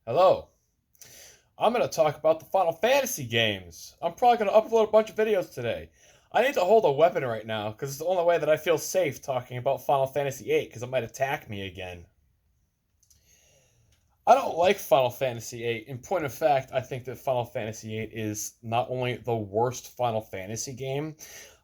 Hello. I'm going to talk about the Final Fantasy games. I'm probably going to upload a bunch of videos today. I need to hold a weapon right now because it's the only way that I feel safe talking about Final Fantasy VIII because it might attack me again. I don't like Final Fantasy VIII. In point of fact, I think that Final Fantasy VIII is not only the worst Final Fantasy game,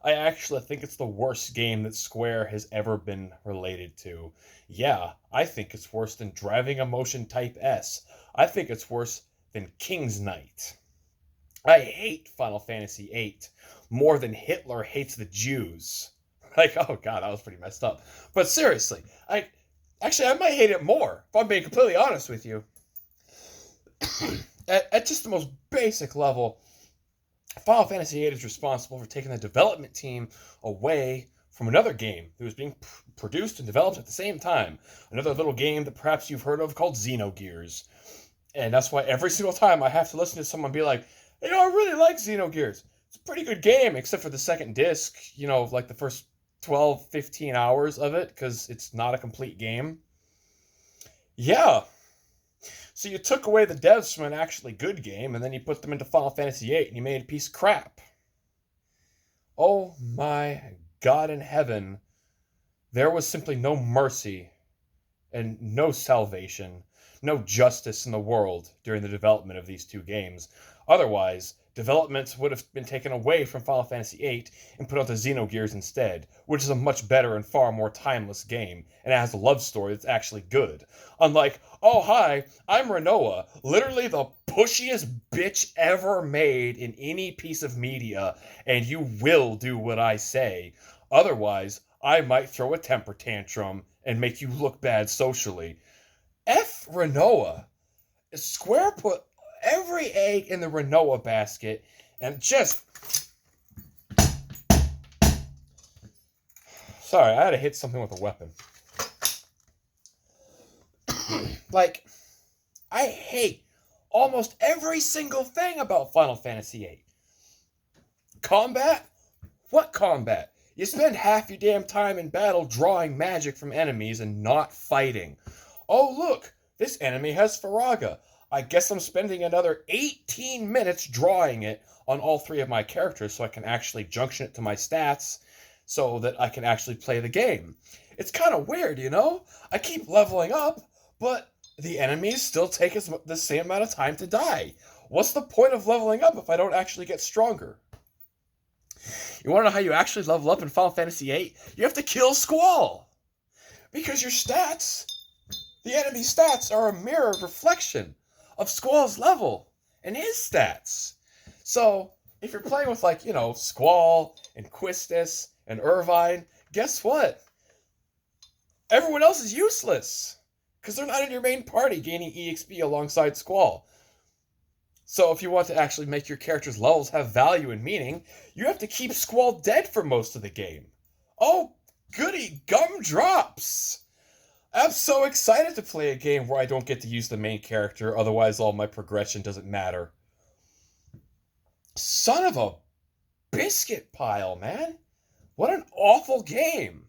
I actually think it's the worst game that Square has ever been related to. Yeah, I think it's worse than Driving Emotion Type S. I think it's worse than King's Knight. I hate Final Fantasy VIII more than Hitler hates the Jews. Like, oh god, that was pretty messed up. But seriously, I might hate it more, if I'm being completely honest with you. At just the most basic level, Final Fantasy VIII is responsible for taking the development team away from another game that was being produced and developed at the same time. Another little game that perhaps you've heard of called Xenogears. And that's why every single time I have to listen to someone be like, I really like Xenogears. It's a pretty good game, except for the second disc, like the first 12, 15 hours of it, because it's not a complete game. Yeah. So you took away the devs from an actually good game, and then you put them into Final Fantasy VIII, and you made a piece of crap. Oh my God in heaven. There was simply no mercy and no salvation, no justice in the world during the development of these two games. Otherwise, development would have been taken away from Final Fantasy VIII and put onto Xenogears instead, which is a much better and far more timeless game, and it has a love story that's actually good. Unlike, oh hi, I'm Rinoa, literally the pushiest bitch ever made in any piece of media, and you will do what I say. Otherwise, I might throw a temper tantrum and make you look bad socially. F Rinoa. Square put every egg in the Rinoa basket and just... Sorry, I had to hit something with a weapon. Like, I hate almost every single thing about Final Fantasy VIII. Combat? What combat? You spend half your damn time in battle drawing magic from enemies and not fighting. Oh look, this enemy has Faraga. I guess I'm spending another 18 minutes drawing it on all three of my characters so I can actually junction it to my stats so that I can actually play the game. It's kind of weird, I keep leveling up, but the enemies still take the same amount of time to die. What's the point of leveling up if I don't actually get stronger? You want to know how you actually level up in Final Fantasy VIII? You have to kill Squall! Because your stats, the enemy stats, are a mirror reflection of Squall's level and his stats. So, if you're playing with, Squall and Quistis and Irvine, guess what? Everyone else is useless, because they're not in your main party gaining EXP alongside Squall. So if you want to actually make your character's levels have value and meaning, you have to keep Squall dead for most of the game. Oh, goody gumdrops! I'm so excited to play a game where I don't get to use the main character, otherwise all my progression doesn't matter. Son of a biscuit pile, man. What an awful game.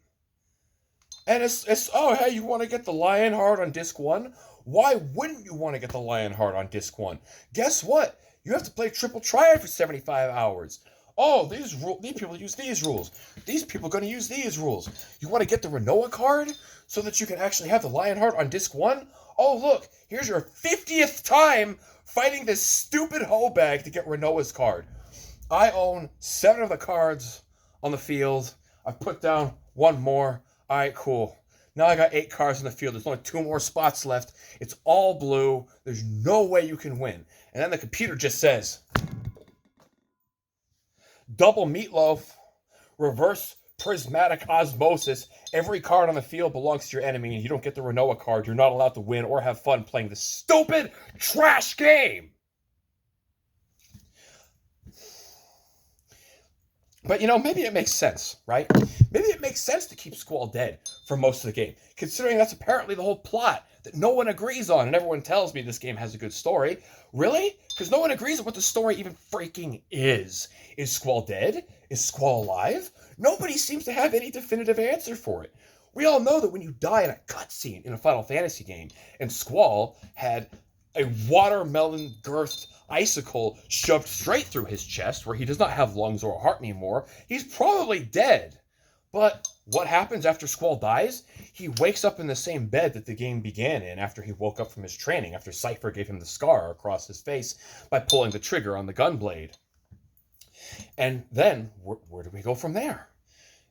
And it's oh, hey, you want to get the Lionheart on Disc 1? Why wouldn't you want to get the Lionheart on Disc 1? Guess what? You have to play Triple Triad for 75 hours. Oh, these people use these rules. These people are going to use these rules. You want to get the Rinoa card so that you can actually have the Lionheart on Disc 1? Oh, look, here's your 50th time fighting this stupid hoe bag to get Rinoa's card. I own 7 of the cards on the field. I've put down 1 more. All right, cool. Now I got 8 cards in the field. There's only 2 more spots left. It's all blue. There's no way you can win. And then the computer just says, double meatloaf, reverse prismatic osmosis. Every card on the field belongs to your enemy, and you don't get the Rinoa card. You're not allowed to win or have fun playing this stupid trash game. But, maybe it makes sense, right? Maybe it makes sense to keep Squall dead for most of the game, considering that's apparently the whole plot that no one agrees on, and everyone tells me this game has a good story. Really? Because no one agrees on what the story even freaking is. Is Squall dead? Is Squall alive? Nobody seems to have any definitive answer for it. We all know that when you die in a cutscene in a Final Fantasy game, and Squall had a watermelon-girthed icicle shoved straight through his chest, where he does not have lungs or a heart anymore, he's probably dead. But what happens after Squall dies? He wakes up in the same bed that the game began in after he woke up from his training, after Cypher gave him the scar across his face by pulling the trigger on the gunblade. And then, where do we go from there?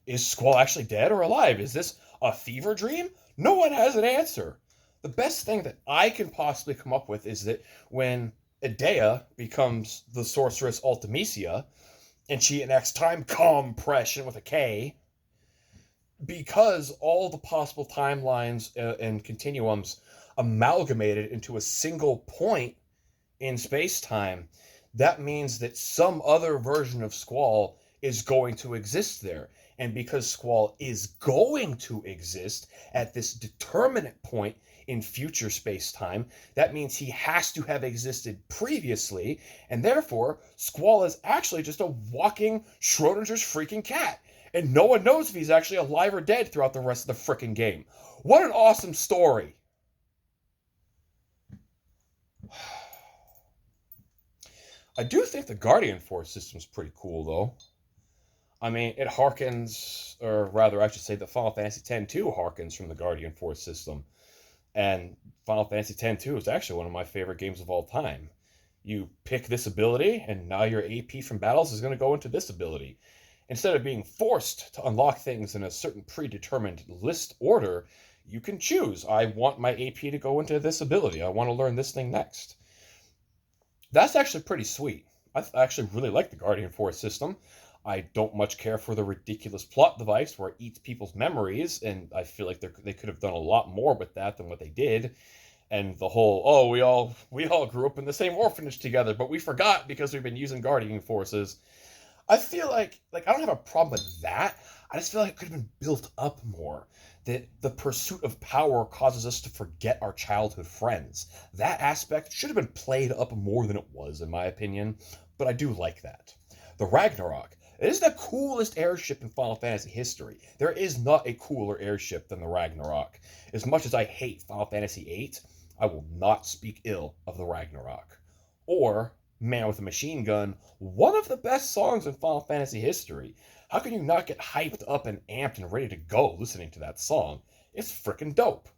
Is Squall actually dead or alive? Is this a fever dream? No one has an answer. The best thing that I can possibly come up with is that when Idea becomes the Sorceress Ultimecia, and she enacts time compression with a K, because all the possible timelines and continuums amalgamated into a single point in space-time, that means that some other version of Squall is going to exist there. And because Squall is going to exist at this determinate point in future space-time, that means he has to have existed previously, and therefore Squall is actually just a walking Schrodinger's freaking cat, and no one knows if he's actually alive or dead throughout the rest of the frickin' game. What an awesome story! I do think the Guardian Force system's pretty cool, though. I mean, it harkens, or rather, I should say that Final Fantasy X-2 harkens from the Guardian Force system. And Final Fantasy X-2 is actually one of my favorite games of all time. You pick this ability, and now your AP from battles is going to go into this ability. Instead of being forced to unlock things in a certain predetermined list order, you can choose. I want my AP to go into this ability. I want to learn this thing next. That's actually pretty sweet. I actually really like the Guardian Force system. I don't much care for the ridiculous plot device where it eats people's memories, and I feel like they could have done a lot more with that than what they did. And the whole, we all grew up in the same orphanage together, but we forgot because we've been using Guardian Forces. I feel like I don't have a problem with that. I just feel like it could have been built up more. That the pursuit of power causes us to forget our childhood friends. That aspect should have been played up more than it was, in my opinion, but I do like that. The Ragnarok. It is the coolest airship in Final Fantasy history. There is not a cooler airship than the Ragnarok. As much as I hate Final Fantasy VIII, I will not speak ill of the Ragnarok. Or Man with a Machine Gun, one of the best songs in Final Fantasy history. How can you not get hyped up and amped and ready to go listening to that song? It's freaking dope.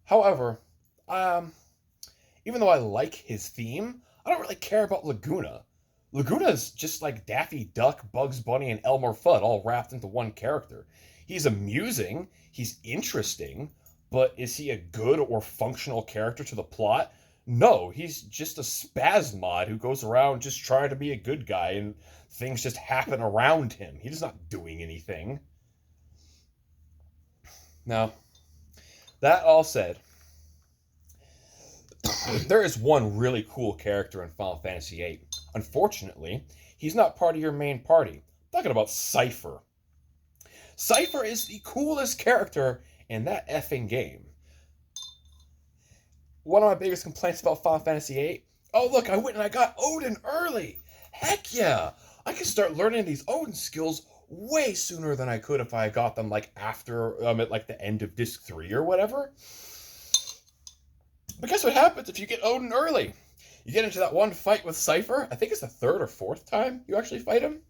However, even though I like his theme, I don't really care about Laguna. Laguna's just like Daffy Duck, Bugs Bunny, and Elmer Fudd all wrapped into one character. He's amusing, he's interesting, but is he a good or functional character to the plot? No, he's just a spasmod who goes around just trying to be a good guy and things just happen around him. He's not doing anything. Now, that all said, there is one really cool character in Final Fantasy VIII. Unfortunately, he's not part of your main party. I'm talking about Cypher. Cypher is the coolest character in that effing game. One of my biggest complaints about Final Fantasy VIII, oh look, I went and I got Odin early. Heck yeah! I could start learning these Odin skills way sooner than I could if I got them after at the end of Disc 3 or whatever. But guess what happens if you get Odin early? You get into that one fight with Cypher. I think it's the third or fourth time you actually fight him.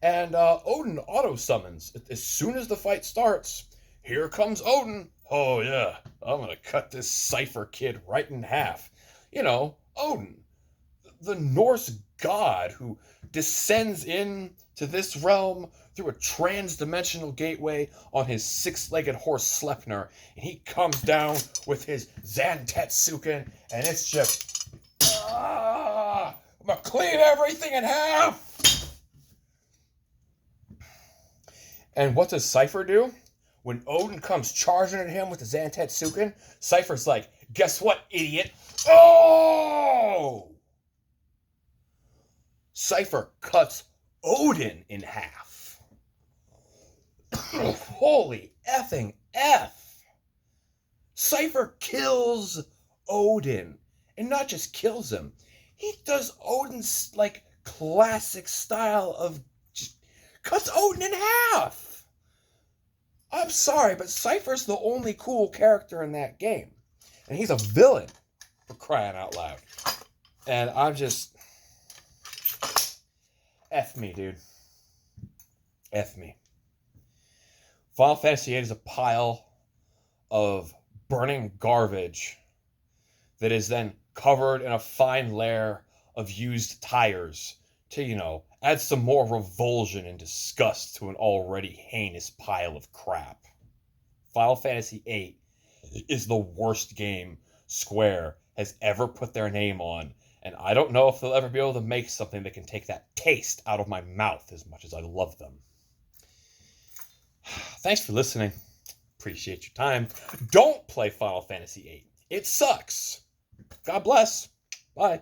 And Odin auto-summons. As soon as the fight starts, here comes Odin. Oh yeah, I'm going to cut this Cypher kid right in half. You know, Odin, the Norse god who descends into this realm through a trans-dimensional gateway on his six-legged horse Sleipnir, and he comes down with his Zantetsuken, and it's just, I'm gonna clean everything in half! And what does Cypher do? When Odin comes charging at him with the Zantetsuken, Cypher's like, guess what, idiot? Oh! Cypher cuts Odin in half. Holy effing F! Cypher kills Odin. And not just kills him. He does Odin's, classic style of just cuts Odin in half. I'm sorry, but Cypher's the only cool character in that game. And he's a villain, for crying out loud. And I'm just... F me, dude. F me. Final Fantasy VIII is a pile of burning garbage that is then covered in a fine layer of used tires to, add some more revulsion and disgust to an already heinous pile of crap. Final Fantasy VIII is the worst game Square has ever put their name on, and I don't know if they'll ever be able to make something that can take that taste out of my mouth as much as I love them. Thanks for listening. Appreciate your time. Don't play Final Fantasy VIII. It sucks. God bless. Bye.